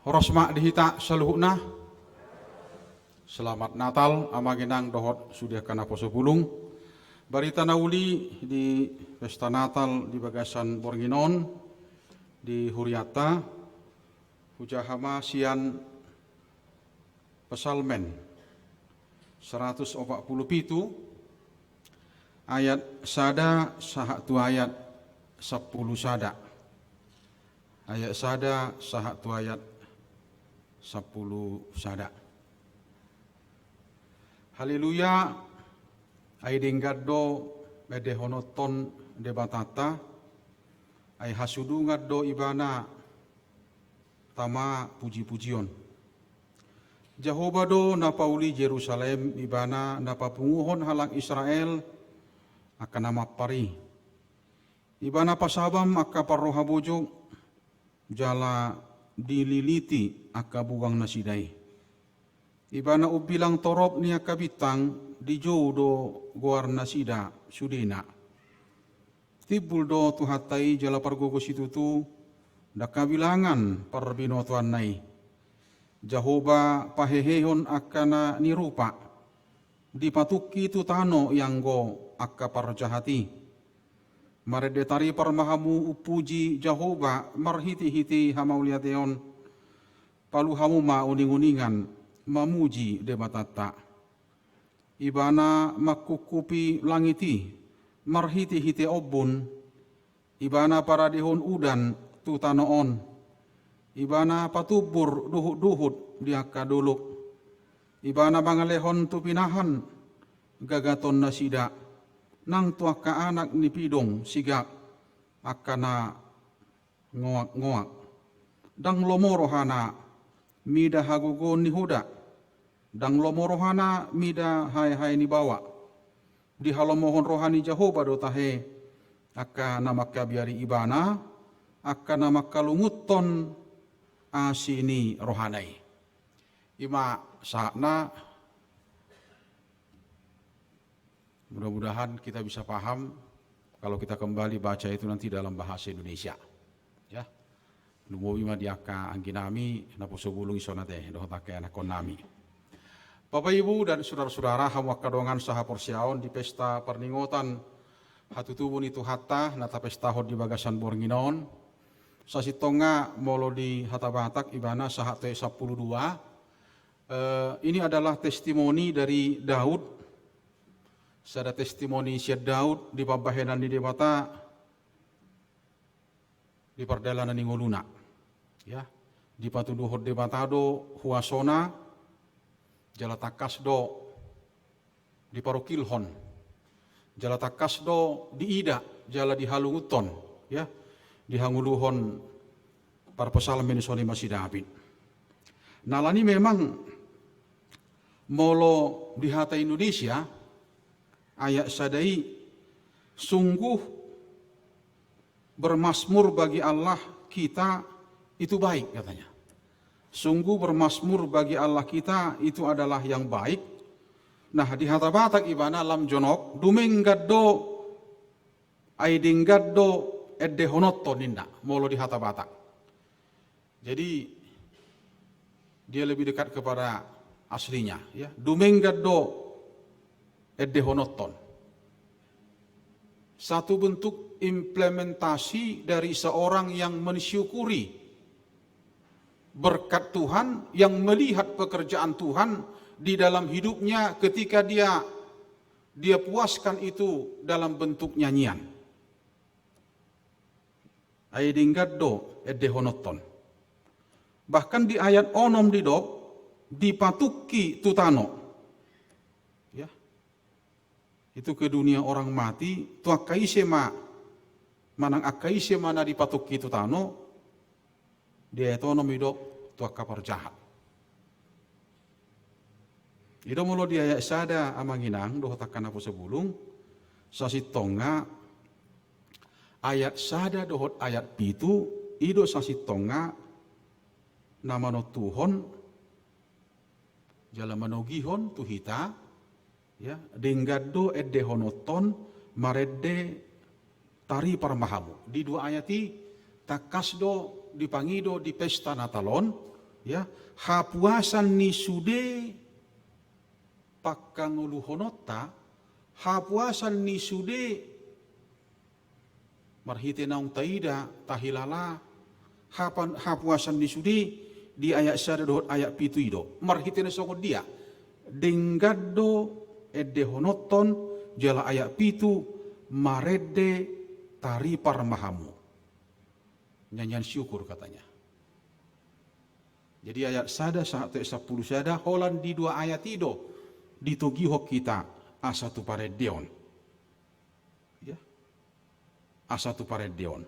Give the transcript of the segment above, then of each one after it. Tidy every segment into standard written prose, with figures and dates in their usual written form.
Horosma dihita saluhuna. Selamat Natal amaginang dohot sudah kana poso bulung. Barita nauli di pesta Natal di Bagasan Bornginon di Huriata. Hujahama sian pesalmen 147 ayat sada sahatu ayat 10 sada. Ayat sada sahatu ayat 10 sada. Haleluya, ay dinggaddo mede honoton de batata, ay hasudungaddo ibana tama puji-pujion. Jehovah do napauli Jerusalem ibana napapunguhon halang Israel akan nama pari. Ibana pasabam akka parrohabojog jala dililiti akka bugang nasidai. Ibana ubilang torop niya kabitang di jodo guar nasida sudena. Tibul do tuhatai jala pargogos itu tu dakabilangan parbinotuan nai. Jehovah pahehehon akana nirupa. Dipatuki tu tano yang go akka parjahati. Maredetari parmahamu upuji Jehovah marhiti-hiti hamauliateon. Paluhamu ma uning-uningan mamuji debatata. Ibana makukupi langiti, marhiti-hiti obun, ibana paradihon udan tutanoon, ibana patubur duhut-duhut diaka duluk, ibana bangalehon tupinahan, gagaton nasida, nang tuaka anak nipidong sigak, akana ngoak-ngoak, dang lomorohana, mida hagugon ni huda, dang lomorohana mida hai-hai ni bawa. Di halomohon rohani Jehovah do tahe, akka namakka biari ibana, akka namakka lunguton asini rohanai. Ima saatna, mudah-mudahan kita bisa paham kalau kita kembali baca itu nanti dalam bahasa Indonesia. Ya. Numuwi ma diaka angginami napuso bulung isonate dohotake anak konami. Bapak Ibu dan saudara-saudara hawa kadongan saha porsiaon di pesta perningotan hatutubun itu hatta nata pesta hod di Bagasan Bornginon. Sasitonga molo di hatabatak ibana saha te 12. Ini adalah testimoni dari Daud. Sada testimoni Syed Daud di pabahenan di debata di pardalanan ni ngoluna. Ya, di patuduhod de batado huasona jalatakas do di parokilhon jalatakas do di ida jala di halunguton ya di hanguluhon para pesalmen soni masih David. Nalani memang molo di hata Indonesia ayat sadai sungguh bermasmur bagi Allah kita itu baik katanya. Sungguh bermasmur bagi Allah kita itu adalah yang baik. Nah di hatabatak ibana lam jonok dumenggaddo aidinggaddo edde honotto ninda molo di hatabatak. Jadi dia lebih dekat kepada aslinya ya. Dumenggaddo edde honotton. Satu bentuk implementasi dari seorang yang mensyukuri berkat Tuhan, yang melihat pekerjaan Tuhan di dalam hidupnya ketika dia puaskan itu dalam bentuk nyanyian. Aidinggaddo edde honotton. Bahkan di ayat onom didok dipatuki tutano. Ya. Itu ke dunia orang mati, tuakaise manang akaise mana dipatuki tutano. Dia itu nomidok tua kapar jahat. Itu mulo dia ayat sada amanginang doh takkan apa sebulung sasitonga ayat sada dohot ayat pitu ido sasitonga nama no Tuhon jala manogihon tuhita ya denggaddo edde honoton maredde tari parmahamu di dua ayati takasdo dipangido di pesta Natalon Ya, hapuasan ni sude pakanguluhonota, hapuasan ni sude marhite naung taida tahilala, hapuasan ni sude di ayat sada dohot ayat pitu ido marhite na songod dia denggado honoton jala ayat pitu marede tari parmahamu, nyanyian syukur katanya. Jadi ayat sada satu 10 sada holan di dua ayat itu ditugihok kita asatu paredeon. Ya. Asatu paredeon.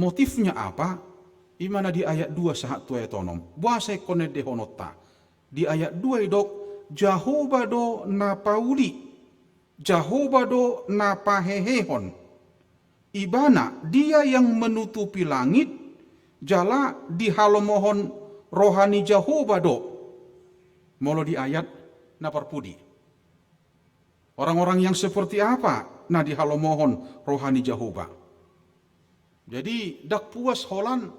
Motifnya apa? Imana di ayat 2 sahat tu ayat onom. Buasai konede honota. Di ayat 2 idok Jahobado na pauli. Jahobado na pahehehon. Ibana dia yang menutupi langit jala di halomohon rohani Jahobado. Molo di ayat na parpudi. Orang-orang yang seperti apa? Nah di halomohon rohani Jehovah. Jadi dak puas holan,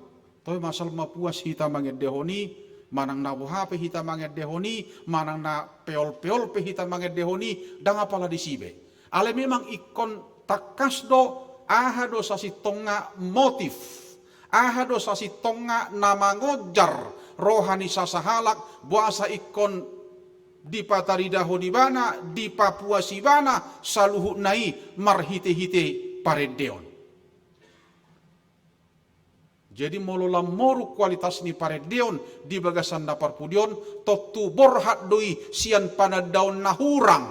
toy masal mapuas hita manget dehoni, manang na buhape hita manget dehoni, manang na peol-peol pe hita manget dehoni, dang apala disibe. Ale memang ikon takasdo ahado sasi tonga motif, ahado sasi tonga nama ngojar rohani sasahalak buasa ikon di Patarida Hodibana, di Papua Sibana, saluhu nai marhite-hite paredeon. Jadi molola moru kualitas ni paredeon di bagasan dapar pudion, totu borhat doi sian panadaon nahurang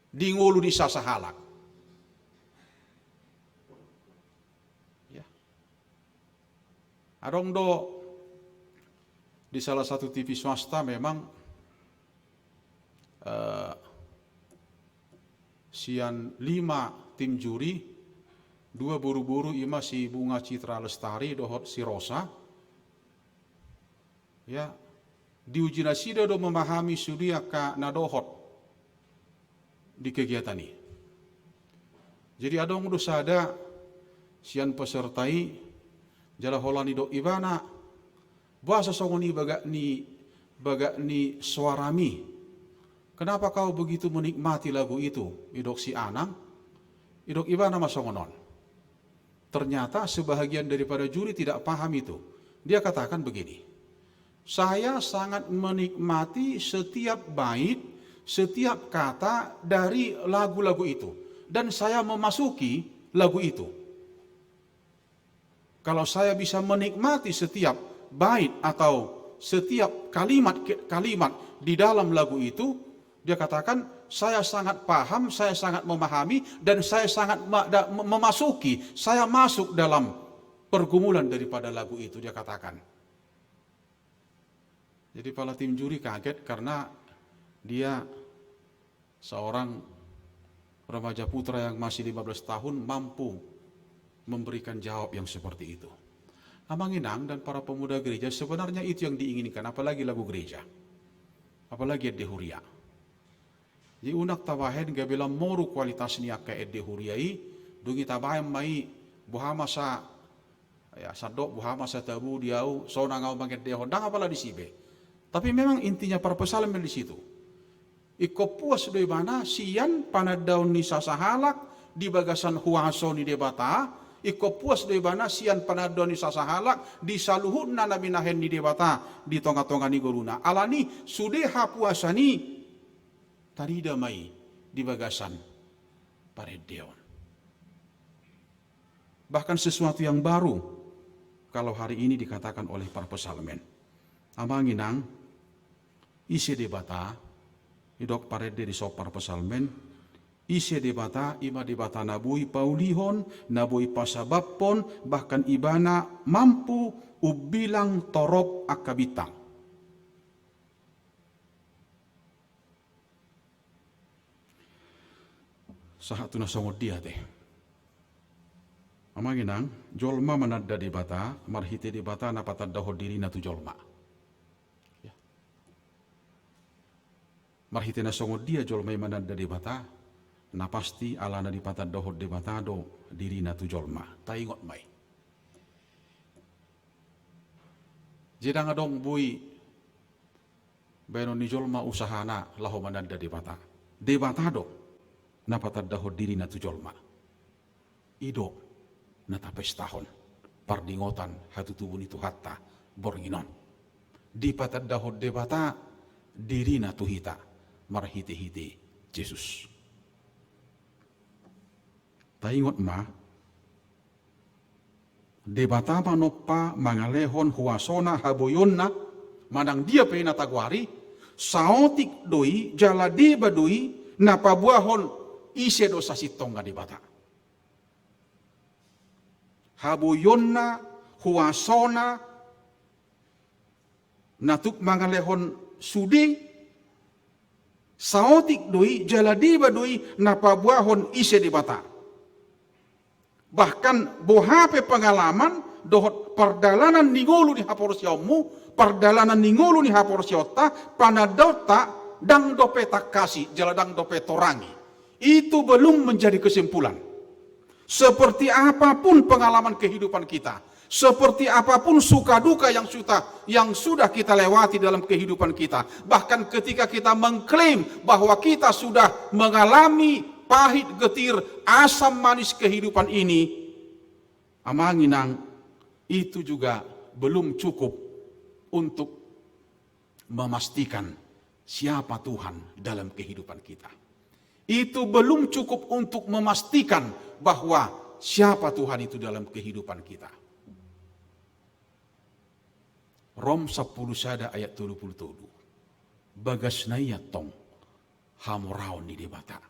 di ngulu di sasahalak. Ya. Adong do di salah satu TV swasta memang sian 5 tim juri, 2 buru-buru ima si Bunga Citra Lestari dohot si Rosa. Ya, diuji nasida do memahami sudia ka nadohot di kegiatan ini. Jadi adong do sada sian pesertai jala holani do ibana bahasa songoni baga ni suarami. Kenapa kau begitu menikmati lagu itu? Idok si Anang, idok ibana masongonon. Ternyata sebahagian daripada juri tidak paham itu. Dia katakan begini, saya sangat menikmati setiap bait, setiap kata dari lagu-lagu itu. Dan saya memasuki lagu itu. Kalau saya bisa menikmati setiap bait atau setiap kalimat-kalimat di dalam lagu itu, dia katakan, saya sangat paham, saya sangat memahami, dan saya sangat memasuki, saya masuk dalam pergumulan daripada lagu itu, dia katakan. Jadi para tim juri kaget karena dia seorang remaja putra yang masih 15 tahun mampu memberikan jawab yang seperti itu. Amang Inang dan para pemuda gereja sebenarnya itu yang diinginkan, apalagi lagu gereja, apalagi dehuria. Di unak tabahen gabela moru kualitas ni aka edde huriai dungi tabahen mai buhama sa ya sadok buhama sa tabu diau sona ngau banget de hondang apala di sibe. Tapi memang intinya para pesalem di situ. Iko puas doi mana sian panadaun ni sasahalak di bagasan huaso ni debata, iko puas doi mana sian panadaun ni sasahalak di saluhun na nabinahen ni debata di tonga-tonga ni goruna. Alani sudeha puasani tari damai di bagasan paredeon. Bahkan sesuatu yang baru kalau hari ini dikatakan oleh para pesalmen. Amanginang isi debata idok parede di sop para pesalmen isi debata ima debata nabui paulihon nabui pasabapon bahkan ibana mampu ubilang torop akabitang. Sahat tuna songod dia teh. Amanginang jolma manadda di bata marhite di bata napatad dahod diri na tu jolma. Ya. Marhite na songod dia jolma manadda di bata na pasti alana di patad dahod di bata do diri na tu jolma. Taingot mai. Jedang adong bui beno ni jolma usahana laho mananda debata. Debata do napatadaho diri na tu jolma. Ido natapestahon pardingotan hatu tubun itu hatta bornginon. Dipatadaho debata diri na tu hita marhite-hite Jesus. Taingot ma debata manopa mangalehon huasona haboyonna manang dia pena tagwari saotik doi jaladi badoi napabuahon ise dosa sitonga debata haboyonna huasona natuk mangalehon sudi saotik doi jaladi badoi napabuahon ise debata. Bahkan bohape pengalaman dohot perdalanan ningolu ni haporsiamu, perdalanan ningolu ni haporsiota, panadota dang dope takasi, jaladang dope torangi. Itu belum menjadi kesimpulan. Seperti apapun pengalaman kehidupan kita, seperti apapun suka duka yang sudah kita lewati dalam kehidupan kita, bahkan ketika kita mengklaim bahwa kita sudah mengalami pahit getir asam manis kehidupan ini, amanginang itu juga belum cukup untuk memastikan siapa Tuhan dalam kehidupan kita. Itu belum cukup untuk memastikan bahwa siapa Tuhan itu dalam kehidupan kita. Rom 10 sada ayat 37. Bagas naya tong hamoraon di debata.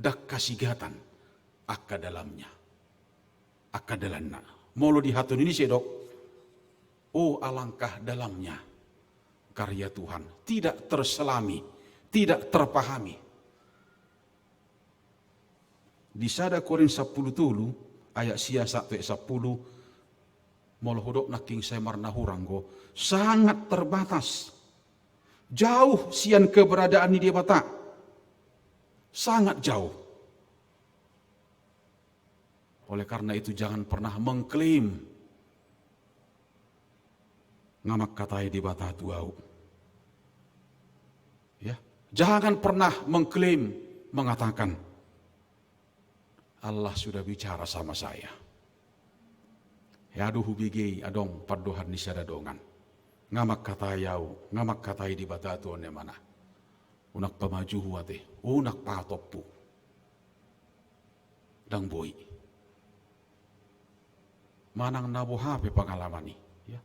Dak kasigatan akka dalamnya, akka dalanna. Molo di hatun ini sedok, oh alangkah dalamnya karya Tuhan, tidak terselami, tidak terpahami. Di sada Korin 10 tulu ayat sia 1 10 molo hodok naking semar nahuranggo sangat terbatas, jauh sian keberadaan di debata. Sangat jauh. Oleh karena itu jangan pernah mengklaim ngamak katai di bata tuau. Ya, jangan pernah mengklaim mengatakan Allah sudah bicara sama saya. Ya aduh hubigi adong padohan ni sada dongan. Ngamak katayau, ngamak katai di bata tuan mana. Unak pamaju huate, unak patopu, dang boy. Manang nabohape pengalaman ni, ya.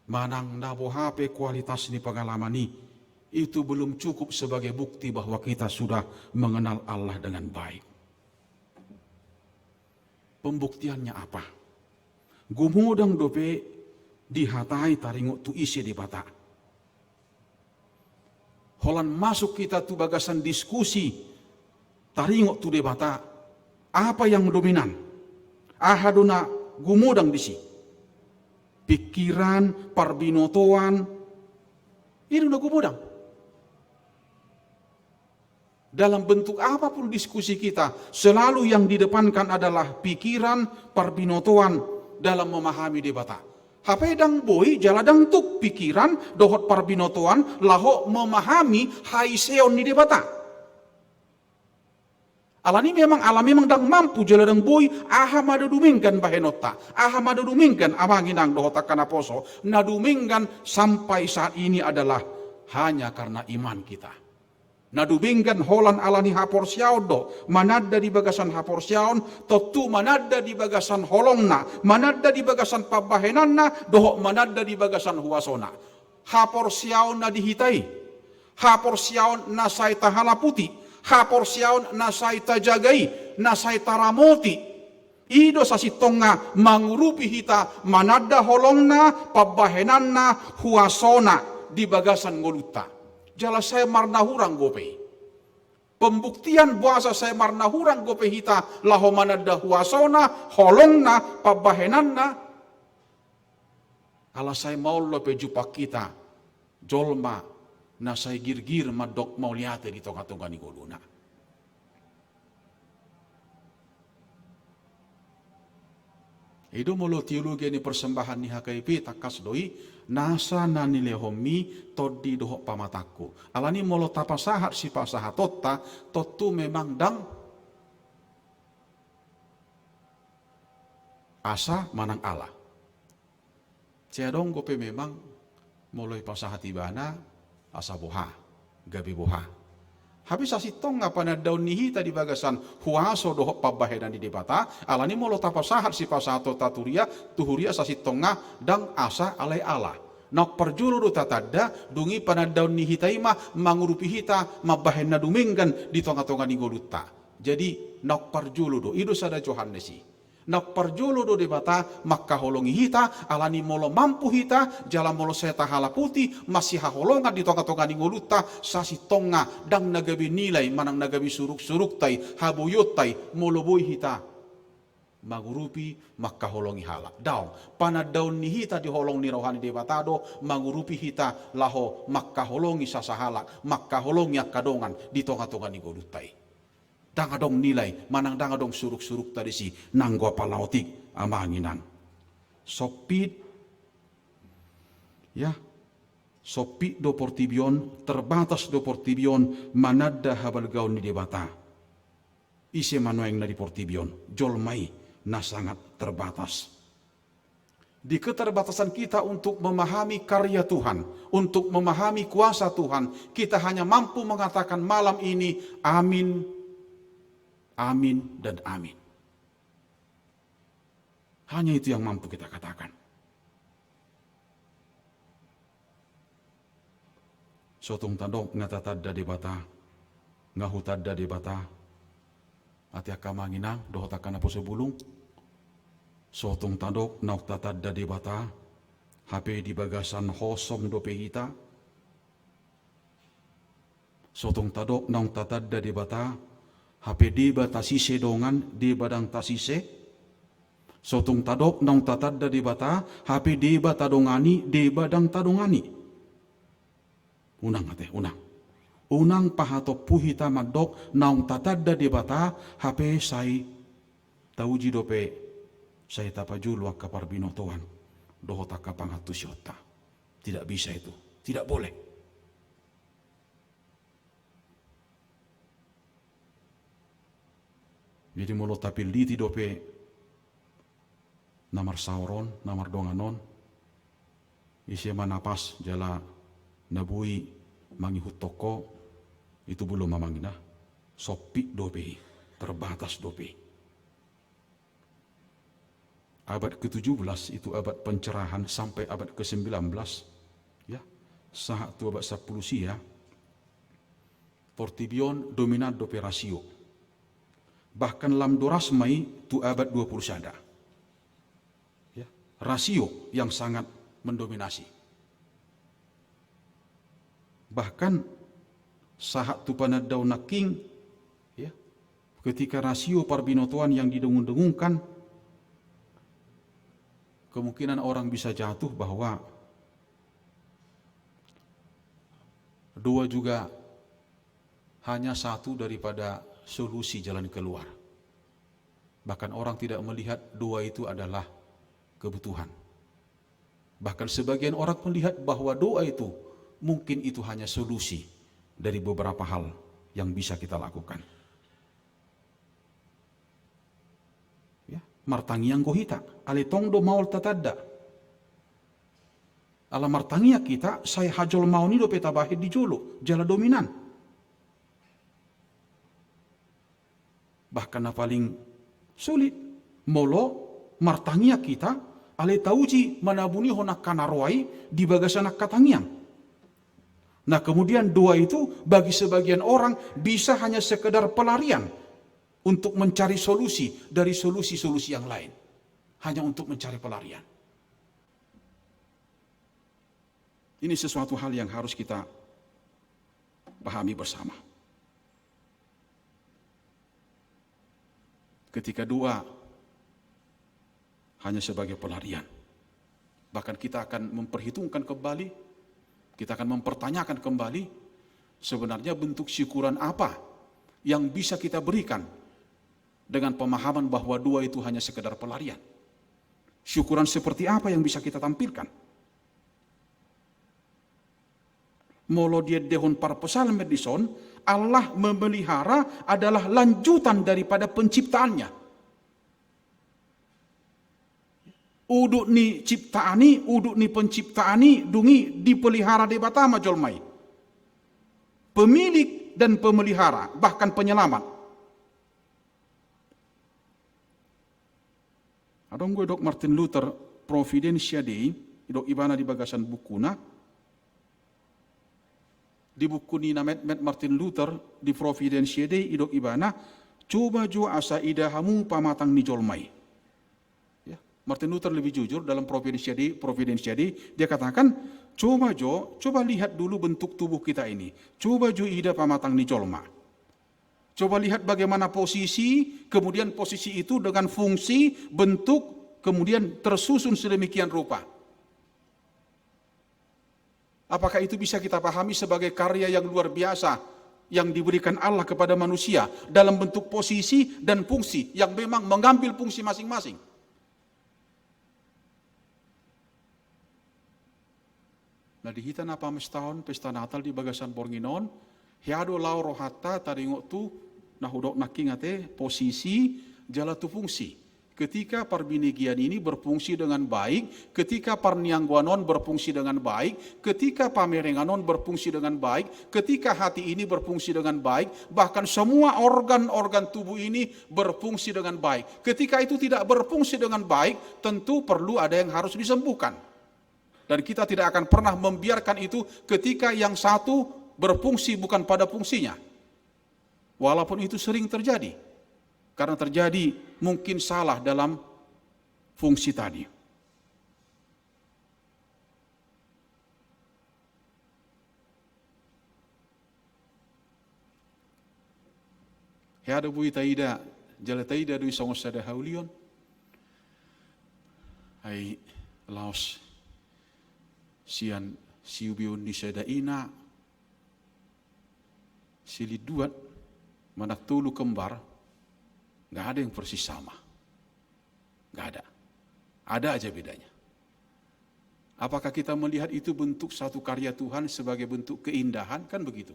Manang nabohape kualitas ni pengalaman ni, itu belum cukup sebagai bukti bahwa kita sudah mengenal Allah dengan baik. Pembuktiannya apa? Gumudang dope dihatai taringo tu isi di bata. Holan masuk kita tu bagasan diskusi, taringok tu debata, apa yang dominan? Ahaduna gumudang disi. Pikiran, parbinotoan, itu na gumudang. Dalam bentuk apapun diskusi kita, selalu yang didepankan adalah pikiran, parbinotoan dalam memahami debata. Hapedang boy jaladang tuk pikiran dohot parbinotoan laho memahami haiseon ni debata. Alani memang dang mampu jaladang boy aha madudumingkan bahenota, aha madudumingkan amanginang dohot akana poso, nadumingkan sampai saat ini adalah hanya karena iman kita. Nadubingkan holan alani hapor siaudo, manada di bagasan hapor siaon, totu manada di bagasan holongna, manada di bagasan pabahenanna, dohok manada di bagasan huasona. Hapor siaon na dihitai, hapor siaon na saita halaputi, hapor siaon na saita jagai, na saita ramoti. Ido sa sitonga mangurupi hita, manada holongna, pabahenanna, huasona di bagasan ngoluta. Jala saya marnahurang gope. Pembuktian buasa saya marnahurang gope hita laho manada huasona, holongna, pabahenanna. Ala saya mau lope jupak kita, jolma na saya girgir madok mau liate di tonga-tonga ni goluna. Itu mulu teologi ni persembahan ni HKIP takas doi nasa nanile homi todi dohok pamataku. Alani mulu tapasahat si pasahat totta totu memang dang asa manang Allah. Cedong gope memang mulai pasahat ibana asa boha, gabi boha. Habis asitong nga panadaw nihi tadi bagasan huaso dohok pabahedan di debata alani molo tapasahat si pasato taturia tuhuria sasitong nga dang asa alay ala nak perjulu do tatadda dungi panadaw nihi taima mangurupi hita mabahen na duminggan di tonga-tonga ni goluta jadi nak perjulu do ido sada Johannesi nak perjulu do debata makka holongi hita alani molo mampu hita jala molo seta halaputi masih haholongan di tonga-tonga ni ngoluta sasi tonga dang nagabi nilai manang nagabi suruk-suruk tai habuyot tai molo boy hita magurupi makka holongi hala daw panadaun ni hita di holong ni rohani debatado magurupi hita laho makka holongi sasahala makka holongi akadongan di tonga-tonga ni ngolutai dangadong nilai manang dangadong suruk-suruk tadi si nanggo palautik amanginan sopit ya sopit do portibion terbatas do portibion manada habal gaun di debata ise manueng na di portibion jolmai na sangat terbatas di keterbatasan kita untuk memahami karya Tuhan untuk memahami kuasa Tuhan kita hanya mampu mengatakan malam ini amin amin dan amin. Hanya itu yang mampu kita katakan. Sotong tandok ngatatadda di bata, ngahutadda di bata, ati akamanginang dohotakan apo sebulung. Sotong tandok nauktatadda di bata, HP di bagasan hosom dope hita. Sotong tandok nauktatadda di bata, HP deba tasise dongan deba dang tasise sotong tadok nong tatadda debata HP deba tadongani deba dang tadongani unang ate unang pahato puhita magdok nong tatadda debata HP sai tauji dope sai tapajulu akaparbino toan dohota kapangatu syota tidak bisa itu tidak boleh. Jadi molo tapil liti dope namar sauron, namar donganon, isi manapas jala nabui mangihut toko itu belum mamangina sopi dope terbatas dope. Abad ke-17 itu abad pencerahan sampai abad ke-19 ya saat tu abad 10 sia portibion dominan dope rasio. Bahkan lam dorasmai tu abad 20 sada. Ya, rasio yang sangat mendominasi. Bahkan saat tu panadaw naking ya, ketika rasio parbinotoan yang didengung-dengungkan kemungkinan orang bisa jatuh bahwa dua juga hanya satu daripada solusi jalan keluar. Bahkan orang tidak melihat dua itu adalah kebutuhan. Bahkan sebagian orang melihat bahwa doa itu mungkin itu hanya solusi dari beberapa hal yang bisa kita lakukan. Ya, martangiang kohita, ale tongdo maul tatadda. Ala martangia kita, saya hajol mau ni do peta bahid di jolo, jala dominan. Bahkan paling sulit molo martangia kita ale tauji manabuni honak kanarwai di bagasanak katangiang. Nah kemudian doa itu bagi sebagian orang bisa hanya sekedar pelarian untuk mencari solusi dari solusi-solusi yang lain. Hanya untuk mencari pelarian. Ini sesuatu hal yang harus kita pahami bersama. Ketika doa hanya sebagai pelarian. Bahkan kita akan memperhitungkan kembali, kita akan mempertanyakan kembali sebenarnya bentuk syukuran apa yang bisa kita berikan dengan pemahaman bahwa doa itu hanya sekedar pelarian. Syukuran seperti apa yang bisa kita tampilkan? Molo dia dehon para pesalm medison, Allah memelihara adalah lanjutan daripada penciptaannya. Uduk ni ciptaani, uduk ni penciptaani, dungi dipelihara di batama jolmai. Pemilik dan pemelihara, bahkan penyelamat. Adong gue dok Martin Luther Providentia Dei, dok ibana di bagasan bukuna. Di buku ni namet Martin Luther di Providentia Dei, dok ibana, coba jo asa idahamu pamatang ni jolmai. Ya, Martin Luther lebih jujur dalam Providentia Dei, dia katakan, coba lihat dulu bentuk tubuh kita ini. Coba jo ida pamatang ni jolma. Coba lihat bagaimana posisi, kemudian posisi itu dengan fungsi, bentuk, kemudian tersusun sedemikian rupa. Apakah itu bisa kita pahami sebagai karya yang luar biasa yang diberikan Allah kepada manusia dalam bentuk posisi dan fungsi yang memang mengambil fungsi masing-masing? Nah di hitan apa mestahun pesta Natal di bagasan Bornginon, hiado lauro hatta taringok tu nahudok nakingate posisi jala tu fungsi. Ketika parbinigian ini berfungsi dengan baik, ketika parniangguanon berfungsi dengan baik, ketika pamerenganon berfungsi dengan baik, ketika hati ini berfungsi dengan baik, bahkan semua organ-organ tubuh ini berfungsi dengan baik. Ketika itu tidak berfungsi dengan baik, tentu perlu ada yang harus disembuhkan. Dan kita tidak akan pernah membiarkan itu ketika yang satu berfungsi bukan pada fungsinya. Walaupun itu sering terjadi. Karena terjadi mungkin salah dalam fungsi tadi. Hada bui taida, jala taida dui songos sada haulion. Hai laos sian siubiun di sada ina. Siliduat manak tulu kembar, nggak ada yang persis sama, nggak ada, ada aja bedanya. Apakah kita melihat itu bentuk satu karya Tuhan sebagai bentuk keindahan? Kan begitu.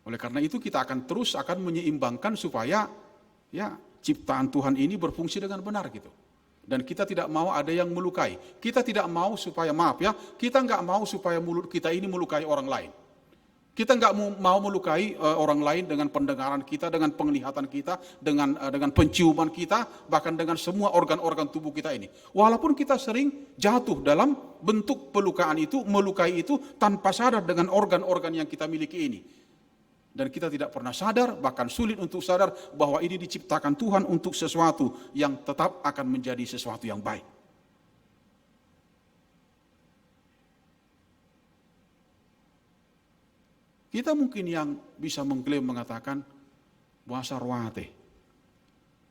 Oleh karena itu kita akan terus menyeimbangkan supaya ya ciptaan Tuhan ini berfungsi dengan benar gitu. Dan kita tidak mau ada yang melukai. Kita tidak mau supaya kita nggak mau supaya mulut kita ini melukai orang lain. Kita nggak mau melukai orang lain dengan pendengaran kita, dengan penglihatan kita, dengan penciuman kita, bahkan dengan semua organ-organ tubuh kita ini. Walaupun kita sering jatuh dalam bentuk pelukaan itu, melukai itu tanpa sadar dengan organ-organ yang kita miliki ini. Dan kita tidak pernah sadar, bahkan sulit untuk sadar bahwa ini diciptakan Tuhan untuk sesuatu yang tetap akan menjadi sesuatu yang baik. Kita mungkin yang bisa mengklaim mengatakan bahasa ruate.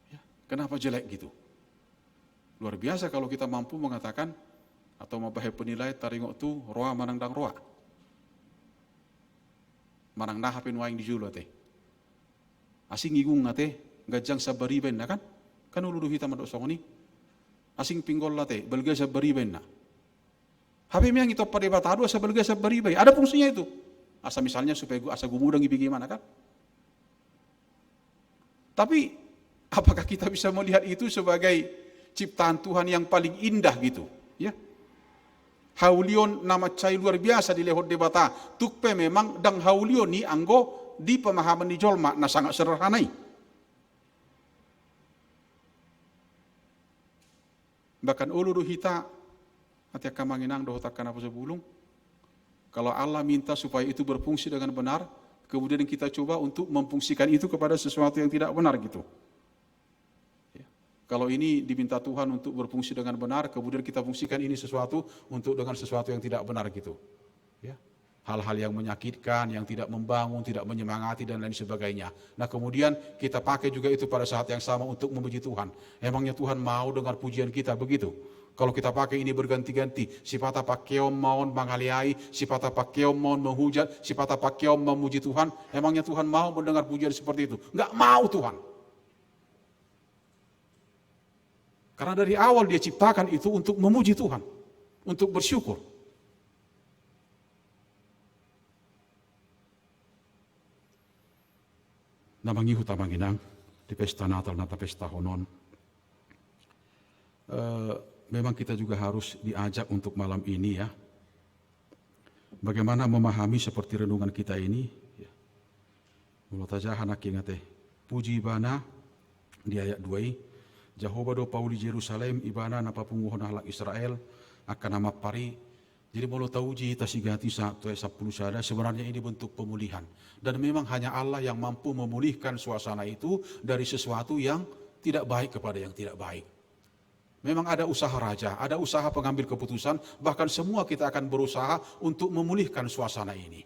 Ya, kenapa jelek gitu? Luar biasa kalau kita mampu mengatakan atau membahas penilai taringok tu roa manangdang roa. Manang nahapin waing di julu ate. Asing igung ate gajang sabariben na kan? Kan uludu hitam adok songoni. Asing pinggol late belga sabariben na. Hape yang itu pada batadu asa belga sabariben. Ada fungsinya itu. Asa misalnya supaya asa gumudang bagaimana kan? Tapi apakah kita bisa melihat itu sebagai ciptaan Tuhan yang paling indah gitu? Ya. Haulion nama cai luar biasa di lehot debata. Tukpe memang dang haulion ni anggo di pemahaman di jolma na sangat sederhanai. Bahkan ulu hita hati kamanginang dohotakkan apa sebulung. Kalau Allah minta supaya itu berfungsi dengan benar, kemudian kita coba untuk memfungsikan itu kepada sesuatu yang tidak benar gitu. Ya. Kalau ini diminta Tuhan untuk berfungsi dengan benar, kemudian kita fungsikan ini sesuatu untuk dengan sesuatu yang tidak benar gitu. Ya. Hal-hal yang menyakitkan, yang tidak membangun, tidak menyemangati dan lain sebagainya. Nah kemudian kita pakai juga itu pada saat yang sama untuk memuji Tuhan. Emangnya Tuhan mau dengar pujian kita begitu? Kalau kita pakai ini berganti-ganti, sifat pakeom mau mengaliai, sifat pakeom mau menghujat, sifat pakeom memuji Tuhan, emangnya Tuhan mau mendengar pujian seperti itu? Enggak mau Tuhan. Karena dari awal dia ciptakan itu untuk memuji Tuhan, untuk bersyukur. Namangihu tamanginang di pesta Natal nata pesta honon. Memang kita juga harus diajak untuk malam ini ya. Bagaimana memahami seperti renungan kita ini. Mulut aja anak ingat puji ibana di ayat 2. Jehovah do Pauli Jerusalem ibana na papunguhon halak Israel akan nama pari. Jadi mulut uji tasigati 1:10 sada sebenarnya ini bentuk pemulihan. Dan memang hanya Allah yang mampu memulihkan suasana itu dari sesuatu yang tidak baik kepada yang tidak baik. Memang ada usaha raja, ada usaha pengambil keputusan, bahkan semua kita akan berusaha untuk memulihkan suasana ini.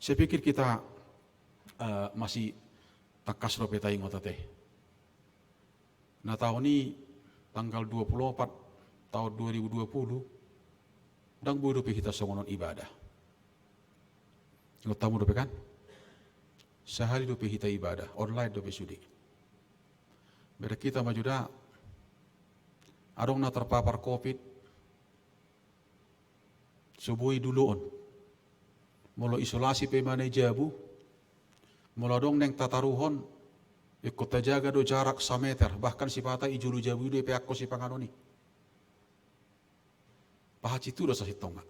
Saya pikir kita masih takas ropetai ngota teh. Nah tahun ini tanggal 24 tahun 2020 dan bodoh kita songonon ibadah. Ngot tamu dope kan? Sehari dope kita ibadah, online dope sudi. Beda kita majuda adong na terpapar COVID. Subuhi duluon. Molo isolasi pe manay jabu. Mula dong neng tataruhon, ikut terjaga do jarak 1 meter, bahkan si patah ijulu jabu do peakko si panganoni. Pahaci itu dosa si tonga.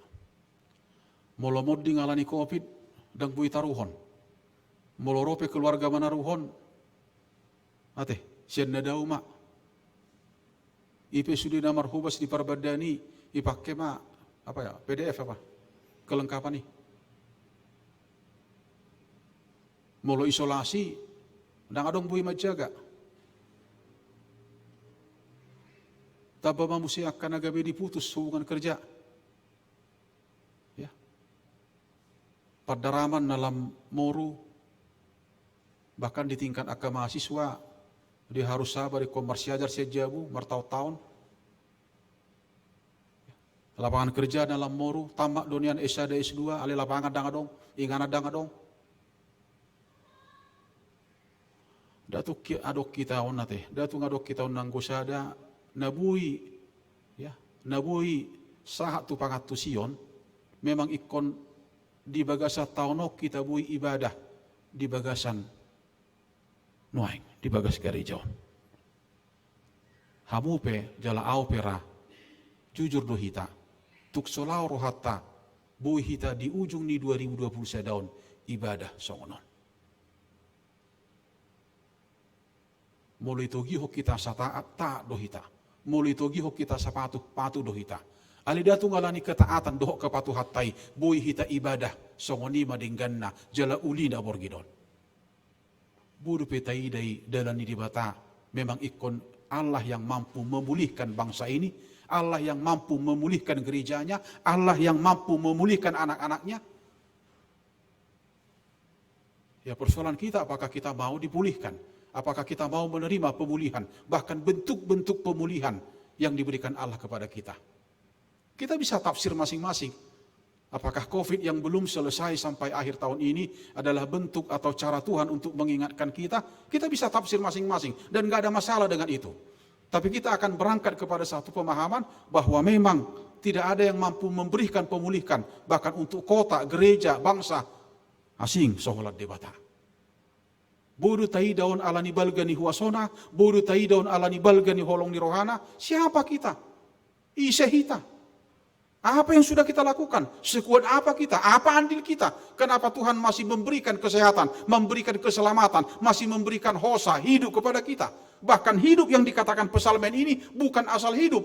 Mula modi ngalani COVID, dan bui taruhon. Mula rope keluarga manaruhon, sian nadau mak. Ipe sudi namar hubas di parbadani, ipakke mak, PDF kelengkapan nih. Molo isolasi, dan adong bui majaga. Taba mamusia akan agabe diputus hubungan kerja. Ya. Perdaraman dalam moru, bahkan di tingkat akar mahasiswa, dia harus sabar di komersiajar sejabu, martau-tahun. Lapangan kerja dalam moru, tamak donian S1 S2, ali lapangan dangadong, ingana dangadong. Datu adok kita on nate, datu ngadok kita on nanggosada, nabui, ya, nabui sahat tu pangat tu sion, memang ikon di bagasa taunok kita bui ibadah di bagasan nuaing, di bagas gereja. Hamupe jala au pera, jujur do hita, tuk solau rohata, bui hita di ujung ni 2020 daun ibadah songonon. Mulai togi ho kita sataat ta dohita. Mulai togi ho kita sapatu patu dohita. Ali datu ngalani ketaatan doh kepatu hatai. Boy hita ibadah songoni madingganna jala ulina borgidon. Buru petai dai dalani dibata. Memang ikon Allah yang mampu memulihkan bangsa ini. Allah yang mampu memulihkan gerejanya. Allah yang mampu memulihkan anak-anaknya. Ya persoalan kita apakah kita mau dipulihkan. Apakah kita mau menerima pemulihan, bahkan bentuk-bentuk pemulihan yang diberikan Allah kepada kita. Kita bisa tafsir masing-masing. Apakah COVID yang belum selesai sampai akhir tahun ini adalah bentuk atau cara Tuhan untuk mengingatkan kita? Kita bisa tafsir masing-masing dan gak ada masalah dengan itu. Tapi kita akan berangkat kepada satu pemahaman bahwa memang tidak ada yang mampu memberikan pemulihan, bahkan untuk kota, gereja, bangsa, asing soholat debata. Bodoh tai daun alani balgani huasona, bodoh tai daun alani balgani holong ni rohana. Siapa kita? Isehita. Apa yang sudah kita lakukan? Sekuat apa kita? Apa andil kita? Kenapa Tuhan masih memberikan kesehatan, memberikan keselamatan, masih memberikan hosa, hidup kepada kita? Bahkan hidup yang dikatakan pesalmen ini bukan asal hidup.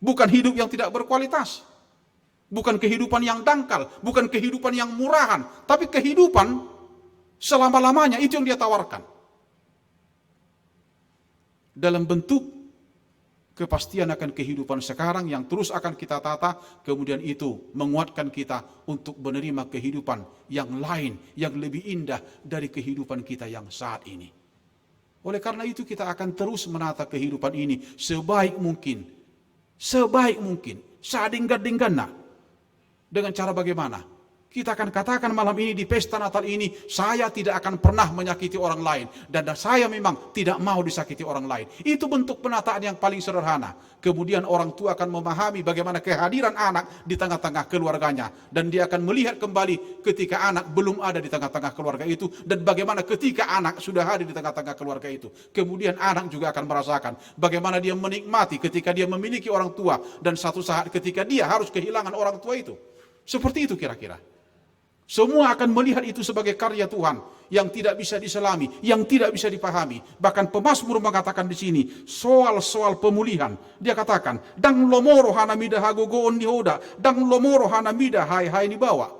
Bukan hidup yang tidak berkualitas. Bukan kehidupan yang dangkal, bukan kehidupan yang murahan, tapi kehidupan selama-lamanya itu yang dia tawarkan. Dalam bentuk kepastian akan kehidupan sekarang yang terus akan kita tata, kemudian itu menguatkan kita untuk menerima kehidupan yang lain, yang lebih indah dari kehidupan kita yang saat ini. Oleh karena itu kita akan terus menata kehidupan ini sebaik mungkin, seadinggan-dingganna. Dengan cara bagaimana? Kita akan katakan malam ini di pesta Natal ini, saya tidak akan pernah menyakiti orang lain. Dan saya memang tidak mau disakiti orang lain. Itu bentuk penataan yang paling sederhana. Kemudian orang tua akan memahami bagaimana kehadiran anak di tengah-tengah keluarganya. Dan dia akan melihat kembali ketika anak belum ada di tengah-tengah keluarga itu. Dan bagaimana ketika anak sudah hadir di tengah-tengah keluarga itu. Kemudian anak juga akan merasakan bagaimana dia menikmati ketika dia memiliki orang tua. Dan satu saat ketika dia harus kehilangan orang tua itu. Seperti itu kira-kira. Semua akan melihat itu sebagai karya Tuhan yang tidak bisa diselami, yang tidak bisa dipahami. Bahkan pemazmur mengatakan di sini soal pemulihan. Dia katakan, "Dang lomoro hanamida hagogoon nihoda, dang lomoro hanamida hai ni bawa."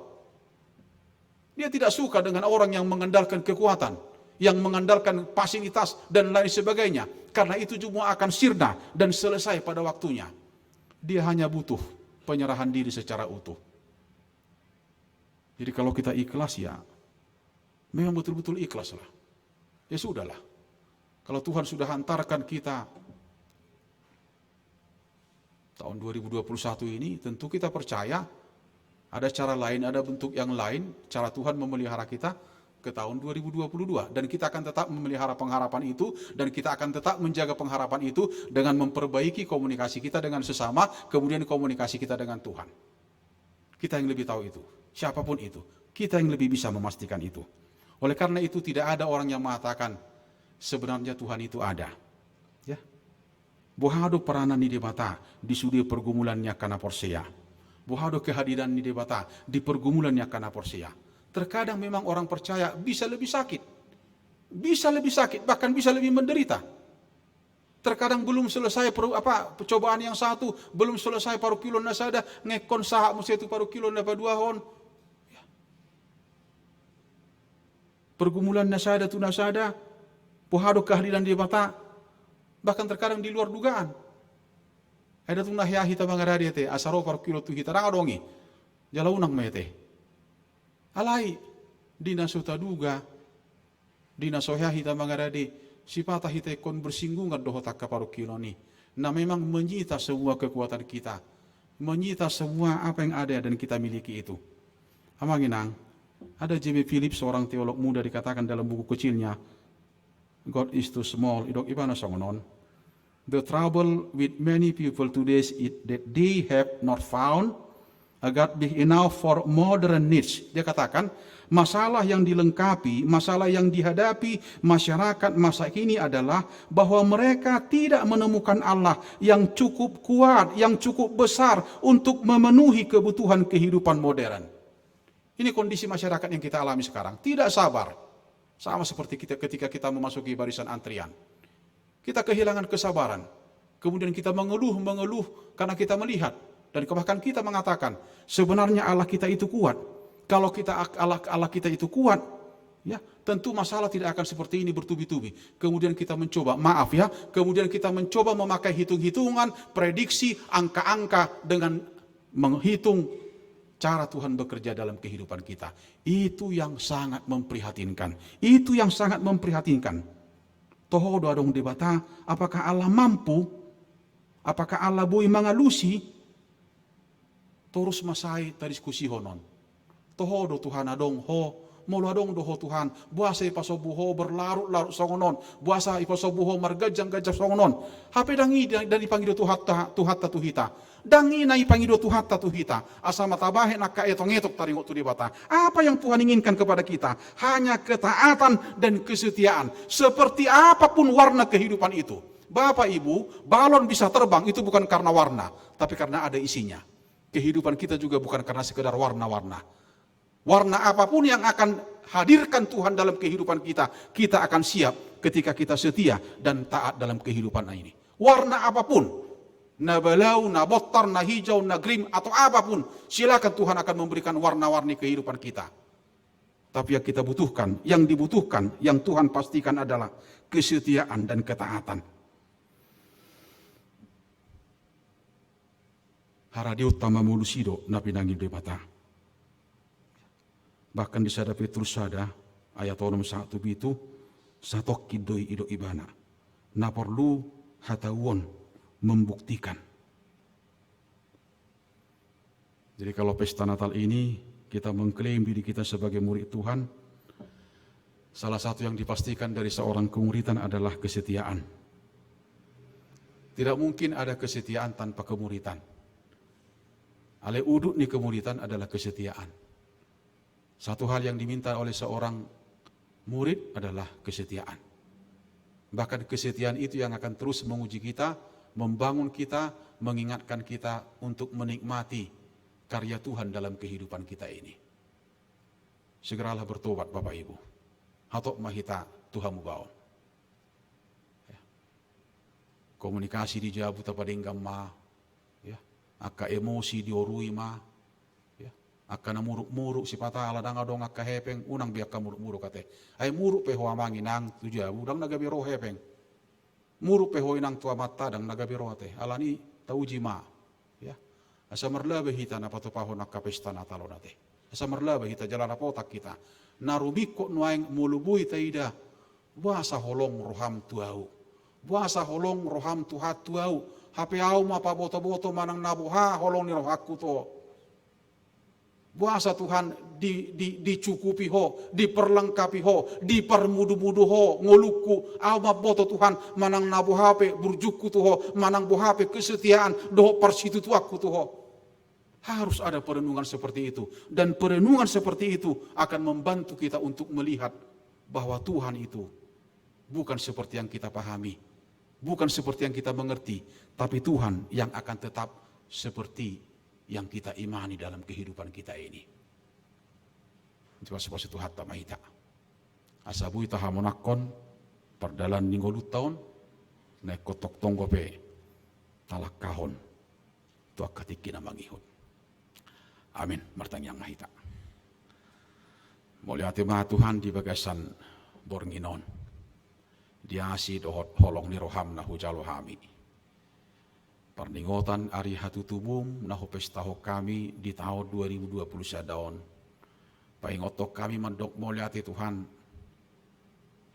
Dia tidak suka dengan orang yang mengandalkan kekuatan, yang mengandalkan fasilitas dan lain sebagainya, karena itu semua akan sirna dan selesai pada waktunya. Dia hanya butuh penyerahan diri secara utuh. Jadi kalau kita ikhlas ya, memang betul-betul ikhlas lah. Ya sudahlah. Kalau Tuhan sudah hantarkan kita tahun 2021 ini, tentu kita percaya ada cara lain, ada bentuk yang lain, cara Tuhan memelihara kita ke tahun 2022. Dan kita akan tetap memelihara pengharapan itu, dan kita akan tetap menjaga pengharapan itu dengan memperbaiki komunikasi kita dengan sesama, kemudian komunikasi kita dengan Tuhan. Kita yang lebih tahu itu. Siapapun itu, kita yang lebih bisa memastikan itu. Oleh karena itu tidak ada orang yang mengatakan sebenarnya Tuhan itu ada. Ya. Bohado peranan di debata di sudi pergumulannya karena Porsea. Bohado kehadiran di debata di pergumulannya karena Porsea. Terkadang memang orang percaya bisa lebih sakit. Bisa lebih sakit, bahkan bisa lebih menderita. Terkadang belum selesai percobaan yang satu, belum selesai paruh kilon nasada, ngekon sahak mesti itu paruh kilon dapat 2 hon. Pergumulan nasada tu nasada, pohado kehadiran di mata, bahkan terkadang di luar dugaan. Ada tu nahya hita mangarari te, asaro paruh kilo tu hita rangadongi, jalaunang mete. Alai, dina suta duga, dina sohya hita mangarari, sipata hita kon bersinggungan dohotak ka paruh kilo ni. Nah memang menyita semua kekuatan kita, menyita semua apa yang ada dan kita miliki itu. Amanginang. Ada J.B. Phillips, seorang teolog muda, dikatakan dalam buku kecilnya, God is too small, idok ibana songonon. The trouble with many people today is that they have not found a God big enough for modern needs. Dia katakan, masalah yang dilengkapi, masalah yang dihadapi masyarakat masa kini adalah bahwa mereka tidak menemukan Allah yang cukup kuat, yang cukup besar untuk memenuhi kebutuhan kehidupan modern. Ini kondisi masyarakat yang kita alami sekarang. Tidak sabar. Sama seperti kita ketika kita memasuki barisan antrian. Kita kehilangan kesabaran. Kemudian kita mengeluh karena kita melihat. Dan bahkan kita mengatakan, sebenarnya Allah kita itu kuat. Kalau Allah kita itu kuat, ya tentu masalah tidak akan seperti ini bertubi-tubi. Kemudian kita mencoba, kemudian kita mencoba memakai hitung-hitungan, prediksi, angka-angka dengan menghitung cara Tuhan bekerja dalam kehidupan kita. Itu yang sangat memprihatinkan. Itu yang sangat memprihatinkan. Toho doa dong debata, apakah Allah mampu? Apakah Allah bui mangalusi? Terus masai tadiskusi honon. Toho do Tuhan adong ho, molo adong doho Tuhan. Buasa ipasobuho berlarut-larut songonon. Buasa ipasobuho margajang-gajang songonon. Hape dangi dan dipanggil Tuhatta Tuhita. Dangi na ipangido Tuhatta Tuhita. Asa matabahe na kaetong-etok taringot tu dibata. Apa yang Tuhan inginkan kepada kita? Hanya ketaatan dan kesetiaan. Seperti apapun warna kehidupan itu. Bapak Ibu, balon bisa terbang itu bukan karena warna, tapi karena ada isinya. Kehidupan kita juga bukan karena sekedar warna-warna. Warna apapun yang akan hadirkan Tuhan dalam kehidupan kita, kita akan siap ketika kita setia dan taat dalam kehidupan ini. Warna apapun. Na balau, na botar, na hijau, na grim, atau apapun, silakan Tuhan akan memberikan warna-warni kehidupan kita. Tapi yang kita butuhkan, yang dibutuhkan, yang Tuhan pastikan adalah kesetiaan dan ketaatan. Haradio utama mulusido na pinanggil debata. Bahkan di sada Petrus sada, ayat nomor 1 itu, satok kidoi ido ibana. Na perlu hatawon, membuktikan. Jadi kalau pesta Natal ini kita mengklaim diri kita sebagai murid Tuhan, salah satu yang dipastikan dari seorang kemuridan adalah kesetiaan. Tidak mungkin ada kesetiaan tanpa kemuridan. Ale udut ni kemuridan adalah kesetiaan. Satu hal yang diminta oleh seorang murid adalah kesetiaan. Bahkan kesetiaan itu yang akan terus menguji kita, membangun kita, mengingatkan kita untuk menikmati karya Tuhan dalam kehidupan kita ini. Segeralah bertobat Bapak Ibu. Hatok mahita Tuhan mubaon. Komunikasi dijabu tapadinggam ma, ya. Aka emosi diorui ma, ya. Aka namuruk-muruk si patala dang adong aka hepeng unang biak ka muruk-muruk kate. Ay muruk peho amangi nang tujabu dang nagabiro hepeng. Muruk peho inang tua mata dang nagabiro ate. Alani tauji ma, ya. Asa merlabe hita na patopahon aka pesta natalo nate. Asa merlabe hita jalan apotak kita. Narubiko nuaing mulubui taida. Buasa holong roham tuau. Buasa holong roham tuhat tuau. Hape au ma pa boto-boto manang nabuha holong ni rohaku to. Buasa Tuhan dicukupi ho, diperlengkapi ho, dipermudu-mudu ho, ngoluku au ma boto Tuhan manang nabuha pe burjuku tu ho, manang buha pe kesetiaan doh persitu tu aku tu ho. Harus ada perenungan seperti itu. Dan perenungan seperti itu akan membantu kita untuk melihat bahwa Tuhan itu bukan seperti yang kita pahami, bukan seperti yang kita mengerti, tapi Tuhan yang akan tetap seperti yang kita imani dalam kehidupan kita ini. Itu seperti Tuhan tamahita. Asabui tahamonakon perdalan ninggolut tahun naik kotok tonggope talak kahon tuak katikina mangihut. Amin. Martanyang mahita. Mulyati maha Tuhan di bagasan bornginon. Diasi dohot holong ni roham na hujalohami. Perningotan ari hatutubum na hopestaho kami di tahun 2020 sadaon. Paingotok kami mendok mulyati Tuhan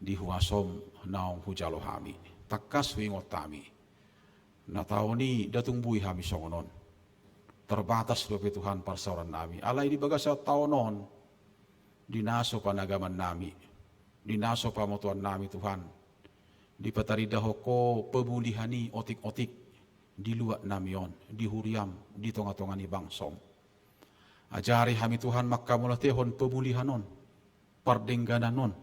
di huasom na hujalohami. Takas wingot kami. Na tahun ni datung bui hami songonon. Terbatas dope Tuhan parsoran nami. Alai di bagasa taonon. Dinaso panagaman nami. Dinaso pamotuan nami Tuhan. Di pataridaho ko pebulihani otik-otik. Di luak namion. Di huriam. Di tonga-tongani bangsom. Ajari hami Tuhan makamulatehon pebulihanon. Pardengganan.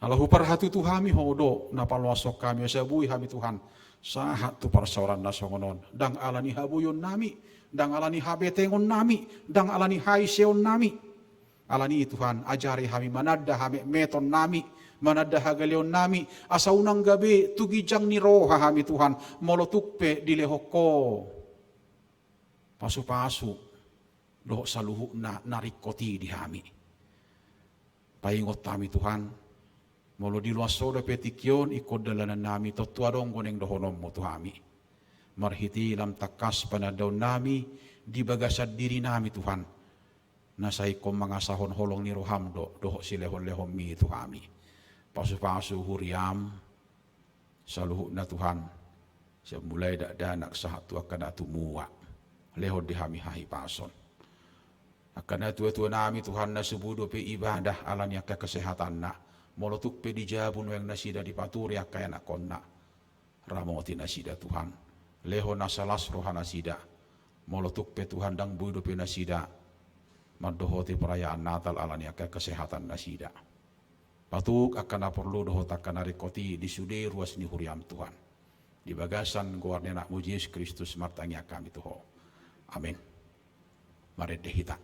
Alahu parhatu Tuhami hodo. Napalwasok kami. Asabui hami Tuhan. Sahat tu parsoran nasongonon. Dang alani habuyon nami. Dang alani habetengon nami, dang alani haiseon nami. Alani Tuhan, ajari hami manada hami meton nami, manada hagaleon nami. Asa unang gabi tugijang ni roha hami Tuhan, molotukpe dilehoko. Pasu-pasu, doh saluhu na narikoti di hami. Paingot kami Tuhan, molo di luasoda petikyon ikod dalanan nami, totuadong goneng dohonom mo Tuhami. Marhiti lam takas panadaw nami di bagasad diri nami Tuhan. Nasay kom mga sahon holong ni roham doho silehon-lehon mi Tuhami. Pasu-pasu huriam saluhu na Tuhan. Siya mulai danak sahat tu akan atumuwa. Lehon di hami hahi pason. Akan atu-atu nami Tuhan na subudo pe ibadah alan yaka kesehatan na. Molotuk pe dijabun yang nasida dipaturi akaya na konna. Ramoti nasida Tuhan. Leho nasalas rohana sida. Molotuk pe Tuhan dang budo pe nasida. Madohoti perayaan Natal alani akan kesehatan nasida. Patuk akan perlu dohot akan narikoti di sude ruas ni huriam Tuhan. Di bagasan guarnena Yesus Kristus martanya kami Tuhan. Amin. Mari dehita.